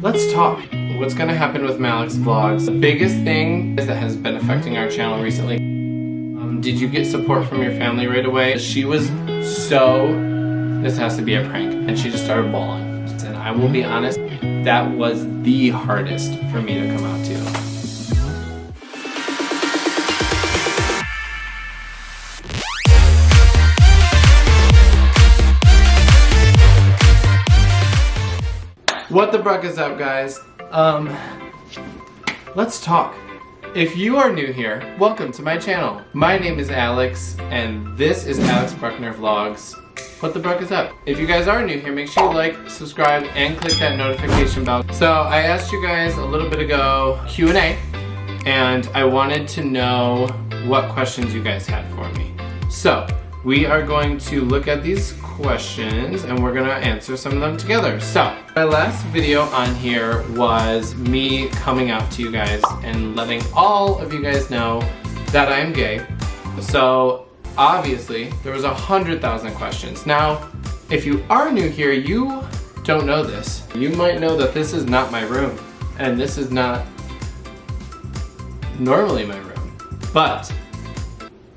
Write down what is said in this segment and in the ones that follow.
Let's talk. What's going to happen with Malik's vlogs? The biggest thing that has been affecting our channel recently. Did you get support from your family right away? She was so, this has to be a prank, and she just started bawling. And I will be honest, that was the hardest for me to come out to. What the Brueck is up, guys? Let's talk. If you are new here, welcome to my channel. My name is Alex, and this is Alex Brueckner Vlogs. What the Brueck is up? If you guys are new here, make sure you like, subscribe, and click that notification bell. So I asked you guys a little bit ago Q&A, and I wanted to know what questions you guys had for me. So we are going to look at these questions and we're gonna answer some of them together. So my last video on here was me coming out to you guys and letting all of you guys know that I am gay. So obviously there was 100,000 questions. Now, if you are new here, you don't know this. You might know that this is not my room and this is not normally my room, but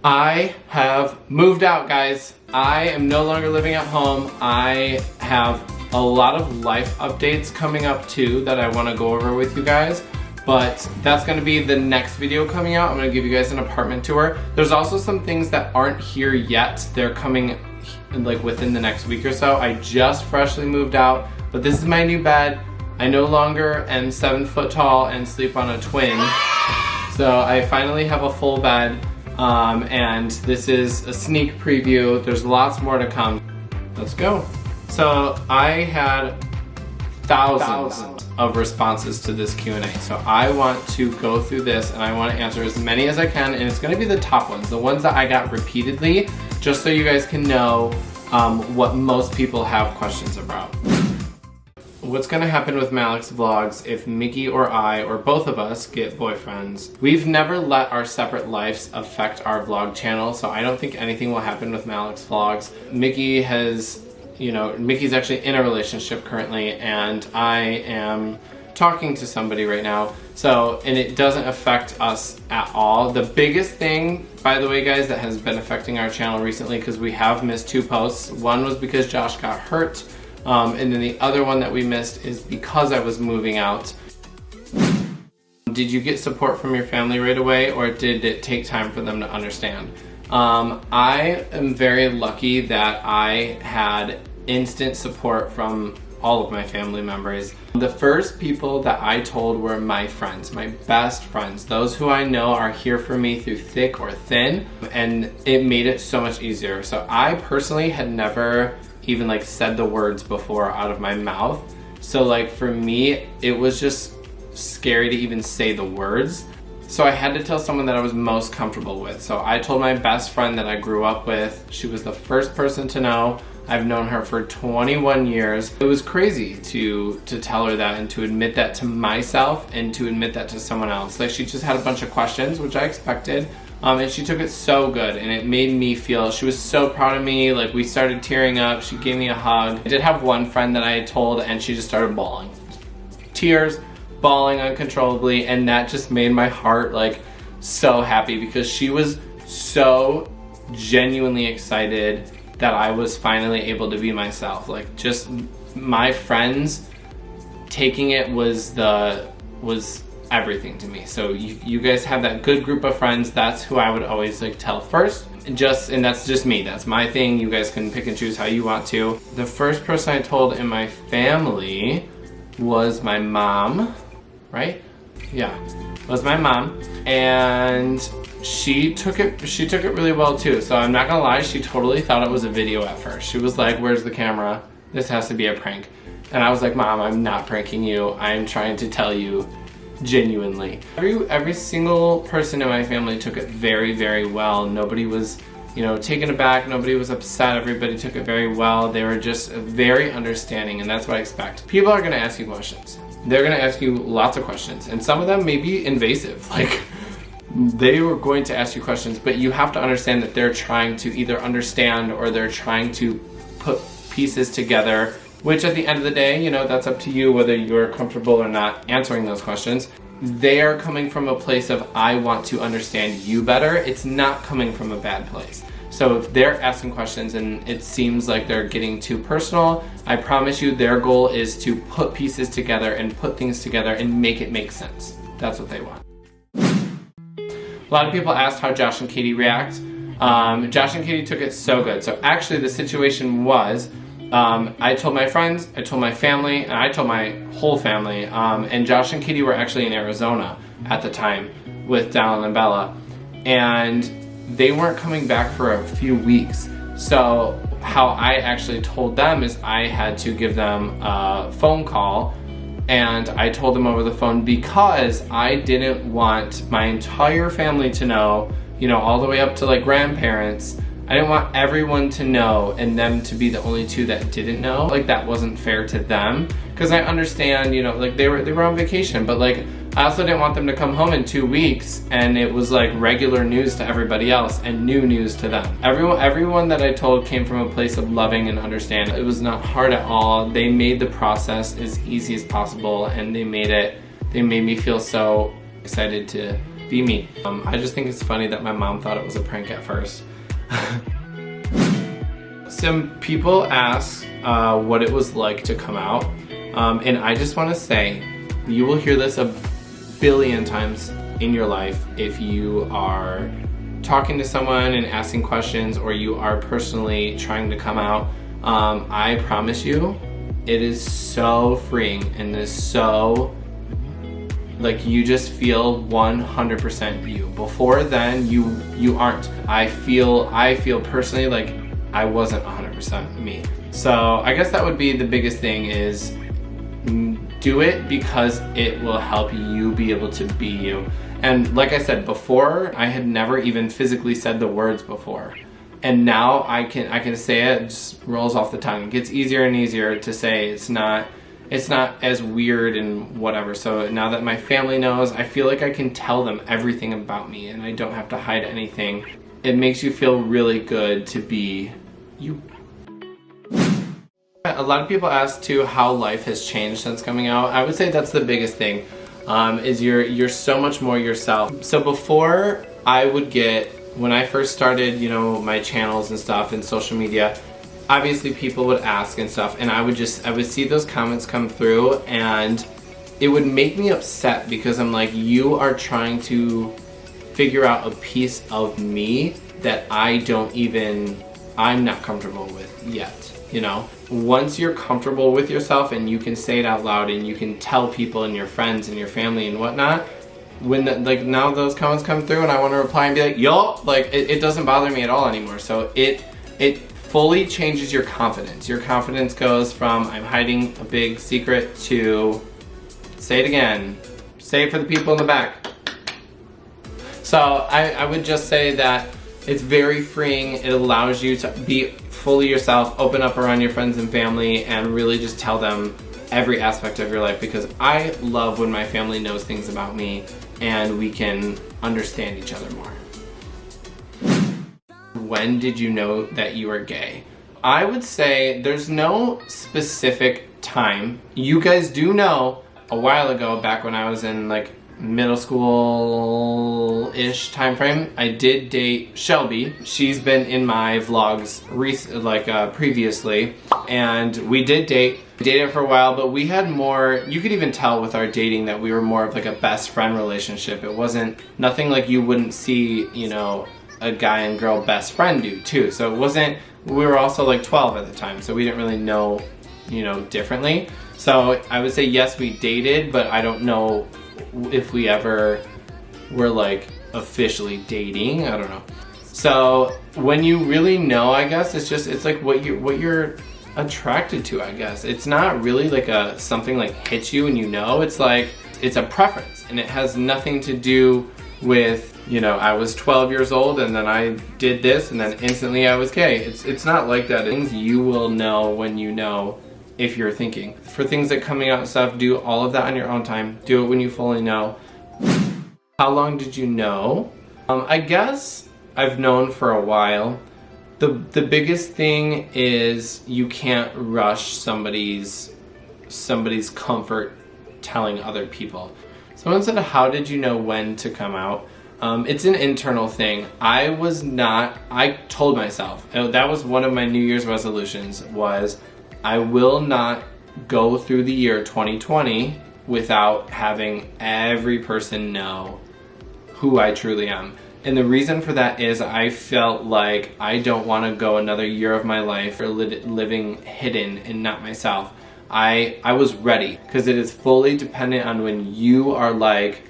I have moved out, guys. I am no longer living at home. I have a lot of life updates coming up too that I want to go over with you guys, but that's going to be the next video coming out. I'm going to give you guys an apartment tour. There's also some things that aren't here yet. They're coming like within the next week or so. I just freshly moved out, but this is my new bed. I no longer am 7 foot tall and sleep on a twin. So I finally have a full bed. And this is a sneak preview. There's lots more to come. Let's go. So I had thousands of responses to this Q&A. So I want to go through this and I want to answer as many as I can, and it's going to be the top ones, the ones that I got repeatedly, just so you guys can know what most people have questions about. What's gonna happen with Malik's vlogs if Mickey or I, or both of us, get boyfriends? We've never let our separate lives affect our vlog channel, so I don't think anything will happen with Malik's vlogs. Mickey has, Mickey's actually in a relationship currently, and I am talking to somebody right now, and it doesn't affect us at all. The biggest thing, by the way, guys, that has been affecting our channel recently, because we have missed 2 posts. One was because Josh got hurt, and then the other one that we missed is because I was moving out. Did you get support from your family right away, or did it take time for them to understand? I am very lucky that I had instant support from all of my family members. The first people that I told were my friends, my best friends, those who I know are here for me through thick or thin, and it made it so much easier. So I personally had never even said the words before out of my mouth. So for me, it was just scary to even say the words. So I had to tell someone that I was most comfortable with. So I told my best friend that I grew up with. She was the first person to know. I've known her for 21 years. It was crazy to tell her that and to admit that to myself and to admit that to someone else. She just had a bunch of questions, which I expected. And she took it so good, and it made me feel, she was so proud of me. We started tearing up, she gave me a hug. I did have one friend that I told, and she just started bawling. Tears, bawling uncontrollably, and that just made my heart so happy, because she was so genuinely excited that I was finally able to be myself. Just my friends taking it was everything to me. So you guys have that good group of friends. That's who I would always tell first. And that's just me. That's my thing. You guys can pick and choose how you want to. The first person I told in my family was my mom, right? Yeah, was my mom, and she took it really well too. So I'm not gonna lie, she totally thought it was a video at first. She was like, "Where's the camera? This has to be a prank." And I was like, "Mom, I'm not pranking you. I'm trying to tell you genuinely." Every single person in my family took it very, very well. Nobody was, taken aback. Nobody was upset. Everybody took it very well. They were just very understanding, and that's what I expect. People are gonna ask you questions. They're gonna ask you lots of questions, and some of them may be invasive. They were going to ask you questions, but you have to understand that they're trying to either understand or they're trying to put pieces together which at the end of the day, you know, that's up to you whether you're comfortable or not answering those questions. They are coming from a place of, I want to understand you better. It's not coming from a bad place. So if they're asking questions and it seems like they're getting too personal, I promise you their goal is to put pieces together and put things together and make it make sense. That's what they want. A lot of people asked how Josh and Katie react. Josh and Katie took it so good. So actually the situation was, I told my friends, I told my family, and I told my whole family, and Josh and Katie were actually in Arizona at the time with Dallin and Bella, and they weren't coming back for a few weeks. So how I actually told them is I had to give them a phone call, and I told them over the phone because I didn't want my entire family to know, you know, all the way up to like grandparents. I didn't want everyone to know and them to be the only two that didn't know. Like that wasn't fair to them, because I understand, you know, like they were on vacation, but like I also didn't want them to come home in 2 weeks and it was like regular news to everybody else and new news to them. Everyone that I told came from a place of loving and understanding. It was not hard at all. They made the process as easy as possible, and they made me feel so excited to be me. I just think it's funny that my mom thought it was a prank at first. Some people ask what it was like to come out, and I just want to say, you will hear this a billion times in your life if you are talking to someone and asking questions, or you are personally trying to come out. I promise you, it is so freeing and is so, like, you just feel 100% you. Before then, you aren't. I feel personally like I wasn't 100% me. So I guess that would be the biggest thing, is do it because it will help you be able to be you. And like I said before, I had never even physically said the words before. And now I can say it, it just rolls off the tongue. It gets easier and easier to say. It's not as weird and whatever. So now that my family knows, I feel like I can tell them everything about me and I don't have to hide anything. It makes you feel really good to be you. A lot of people ask too how life has changed since coming out. I would say that's the biggest thing, is you're so much more yourself. So before, when I first started, you know, my channels and stuff and social media, obviously people would ask and stuff, and I would see those comments come through, and it would make me upset, because I'm like, you are trying to figure out a piece of me that I'm not comfortable with yet, you know? Once you're comfortable with yourself and you can say it out loud and you can tell people and your friends and your family and whatnot, now those comments come through and I want to reply and be like, yo, like it doesn't bother me at all anymore. So it fully changes your confidence. Your confidence goes from, I'm hiding a big secret, to, say it again, say it for the people in the back. So I would just say that it's very freeing. It allows you to be fully yourself, open up around your friends and family, and really just tell them every aspect of your life, because I love when my family knows things about me and we can understand each other more. When did you know that you were gay? I would say there's no specific time. You guys do know a while ago, back when I was in like middle school-ish time frame, I did date Shelby. She's been in my vlogs previously, and we did date. We dated for a while, but we had more, you could even tell with our dating that we were more of like a best friend relationship. It wasn't nothing like you wouldn't see, you know, a guy and girl best friend do too. So it wasn't, we were also like 12 at the time, so we didn't really know, you know, differently. So I would say yes, we dated, but I don't know if we ever were like officially dating. I don't know. So when you really know, I guess it's like what you're attracted to, I guess. It's not really like something like hits you and you know. It's like, it's a preference, and it has nothing to do with, you know, I was 12 years old and then I did this and then instantly I was gay. It's not like that. Things you will know when you know, if you're thinking. For things like coming out and stuff, do all of that on your own time. Do it when you fully know. How long did you know? I guess I've known for a while. The biggest thing is you can't rush somebody's comfort telling other people. Someone said, how did you know when to come out? It's an internal thing. I told myself, that was one of my New Year's resolutions, was I will not go through the year 2020 without having every person know who I truly am. And the reason for that is I felt like I don't want to go another year of my life living hidden and not myself. I was ready, because it is fully dependent on when you are like,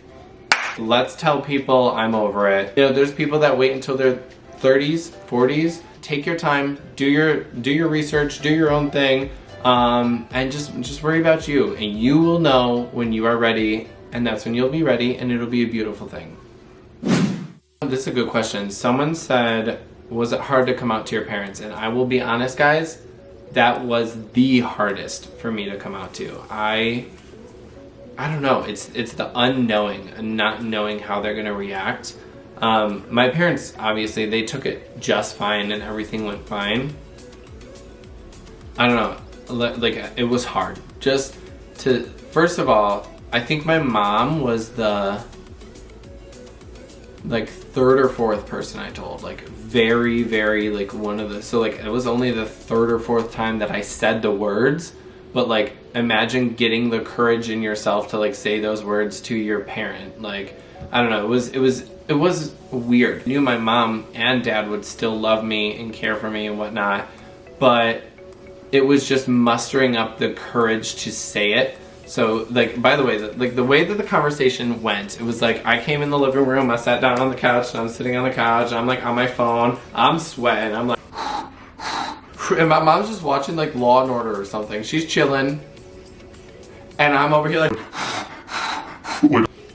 let's tell people I'm over it. You know, there's people that wait until their 30s, 40s. Take your time, do your research, do your own thing, and just worry about you. And you will know when you are ready, and that's when you'll be ready, and it'll be a beautiful thing. This is a good question. Someone said, was it hard to come out to your parents? And I will be honest, guys, that was the hardest for me to come out to. I don't know, it's the unknowing and not knowing how they're gonna react. My parents, obviously, they took it just fine and everything went fine. I don't know, like, it was hard. First of all, I think my mom was the like third or fourth person I told, like very, very, like one of the, so like it was only the third or fourth time that I said the words, but like imagine getting the courage in yourself to like say those words to your parent. Like, I don't know, it was weird. I knew my mom and dad would still love me and care for me and whatnot, but it was just mustering up the courage to say it. So, like, by the way, the way that the conversation went, it was like, I came in the living room, I sat down on the couch, and I'm sitting on the couch, I'm like on my phone, I'm sweating, I'm like, and my mom's just watching like Law and Order or something. She's chilling, and I'm over here like,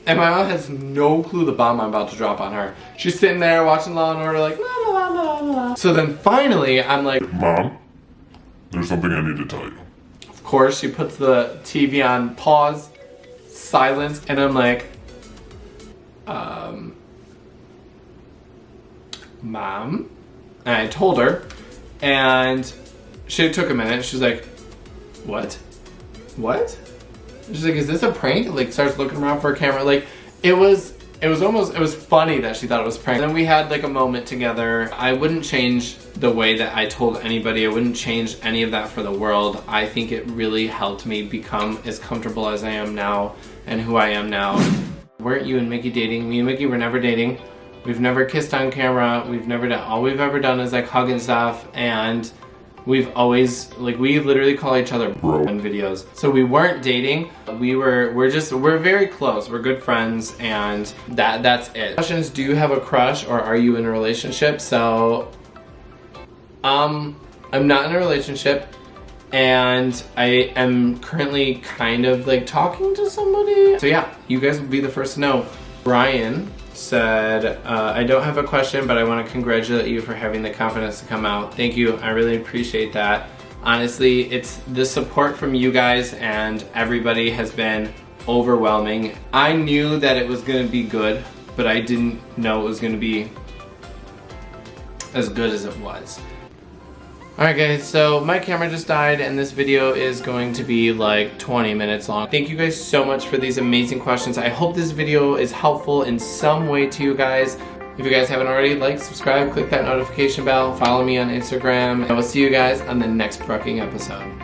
and my mom has no clue the bomb I'm about to drop on her. She's sitting there watching Law and Order like, la la la la la. So then finally, I'm like, Mom, there's something I need to tell you. Of course, she puts the TV on pause, silence, and I'm like, Mom? And I told her, and she took a minute. She's like, what? What? She's like, is this a prank? Like, starts looking around for a camera. Like, it was funny that she thought it was a prank. Then we had like a moment together. I wouldn't change the way that I told anybody. I wouldn't change any of that for the world. I think it really helped me become as comfortable as I am now and who I am now. Weren't you and Mickey dating? Me and Mickey were never dating. We've never kissed on camera. We've never done, all we've ever done is like hug and stuff, and we've always, like, we literally call each other bro in videos. So we weren't dating. We're very close. We're good friends, and that's it. Questions, do you have a crush or are you in a relationship? So, I'm not in a relationship, and I am currently kind of like talking to somebody. So yeah, you guys will be the first to know. Brian said, I don't have a question, but I want to congratulate you for having the confidence to come out. Thank you, I really appreciate that. Honestly, it's the support from you guys and everybody has been overwhelming. I knew that it was going to be good, but I didn't know it was going to be as good as it was. Alright guys, so my camera just died and this video is going to be like 20 minutes long. Thank you guys so much for these amazing questions. I hope this video is helpful in some way to you guys. If you guys haven't already, like, subscribe, click that notification bell, follow me on Instagram, and I will see you guys on the next Bruecking episode.